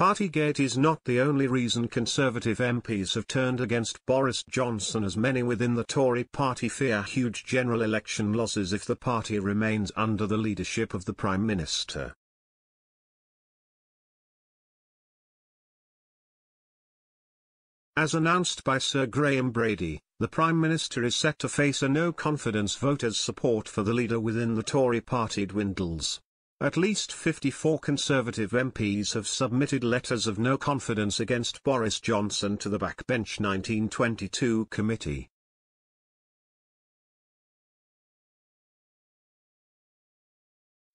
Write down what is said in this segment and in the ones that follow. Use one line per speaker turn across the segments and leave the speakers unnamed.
Partygate is not the only reason Conservative MPs have turned against Boris Johnson, as many within the Tory party fear huge general election losses if the party remains under the leadership of the Prime Minister. As announced by Sir Graham Brady, the Prime Minister is set to face a no-confidence vote as support for the leader within the Tory party dwindles. At least 54 Conservative MPs have submitted letters of no confidence against Boris Johnson to the Backbench 1922 committee.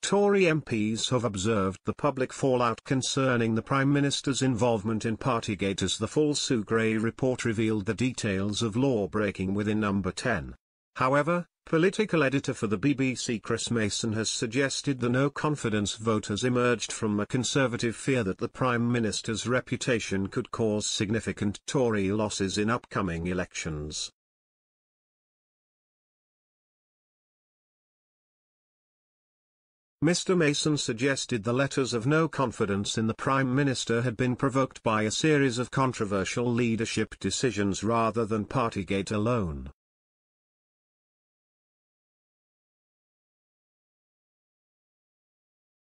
Tory MPs have observed the public fallout concerning the Prime Minister's involvement in Partygate as the full Sue Gray report revealed the details of law-breaking within Number 10. However, political editor for the BBC Chris Mason has suggested the no-confidence vote has emerged from a Conservative fear that the Prime Minister's reputation could cause significant Tory losses in upcoming elections. Mr. Mason suggested the letters of no confidence in the Prime Minister had been provoked by a series of controversial leadership decisions rather than Partygate alone.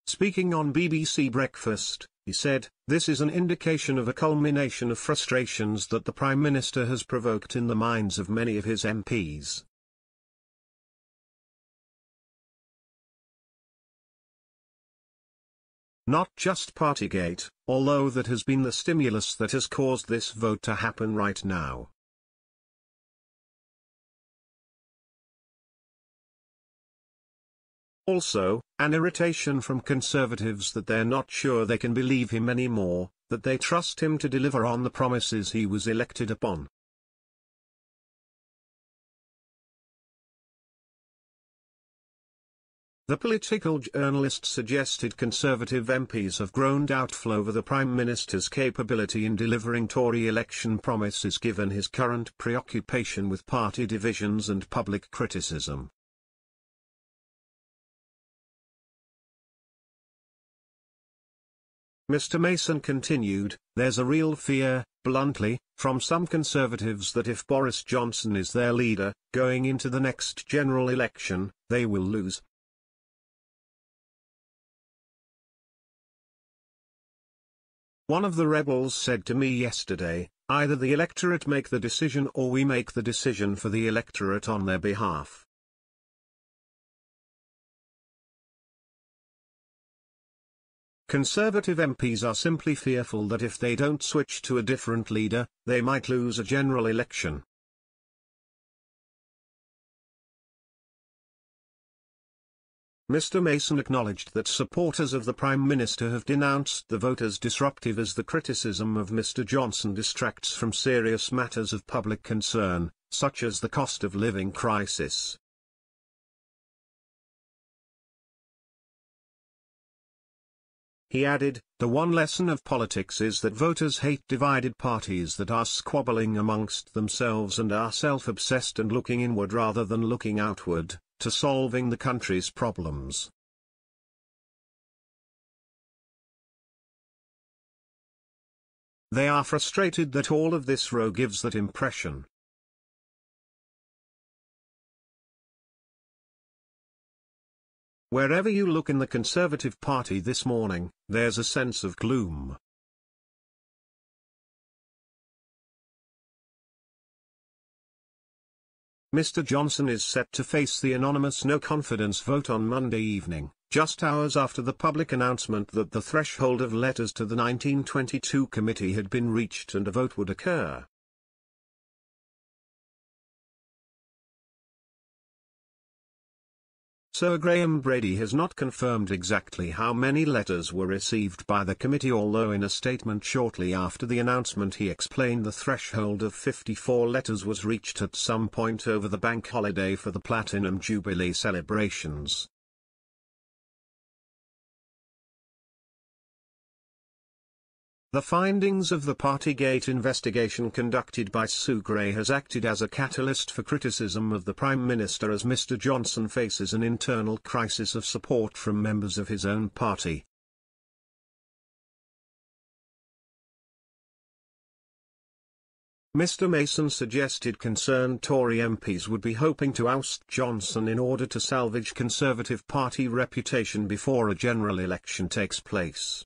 Speaking on BBC Breakfast, he said, "This is an indication of a culmination of frustrations that the Prime Minister has provoked in the minds of many of his MPs. Not just Partygate, although that has been the stimulus that has caused this vote to happen right now. Also, an irritation from Conservatives that they're not sure they can believe him anymore, that they trust him to deliver on the promises he was elected upon." The political journalist suggested Conservative MPs have grown doubtful over the Prime Minister's capability in delivering Tory election promises given his current preoccupation with party divisions and public criticism. Mr. Mason continued, "There's a real fear, bluntly, from some Conservatives that if Boris Johnson is their leader, going into the next general election, they will lose. One of the rebels said to me yesterday, either the electorate make the decision or we make the decision for the electorate on their behalf." Conservative MPs are simply fearful that if they don't switch to a different leader, they might lose a general election. Mr. Mason acknowledged that supporters of the Prime Minister have denounced the vote as disruptive as the criticism of Mr. Johnson distracts from serious matters of public concern, such as the cost of living crisis. He added, "The one lesson of politics is that voters hate divided parties that are squabbling amongst themselves and are self-obsessed and looking inward rather than looking outward, to solving the country's problems." They are frustrated that all of this row gives that impression. Wherever you look in the Conservative Party this morning, there's a sense of gloom. Mr. Johnson is set to face the anonymous no-confidence vote on Monday evening, just hours after the public announcement that the threshold of letters to the 1922 committee had been reached and a vote would occur. Sir Graham Brady has not confirmed exactly how many letters were received by the committee, although in a statement shortly after the announcement he explained the threshold of 54 letters was reached at some point over the bank holiday for the Platinum Jubilee celebrations. The findings of the Partygate investigation conducted by Sue Gray has acted as a catalyst for criticism of the Prime Minister as Mr. Johnson faces an internal crisis of support from members of his own party. Mr. Mason suggested concerned Tory MPs would be hoping to oust Johnson in order to salvage Conservative Party reputation before a general election takes place.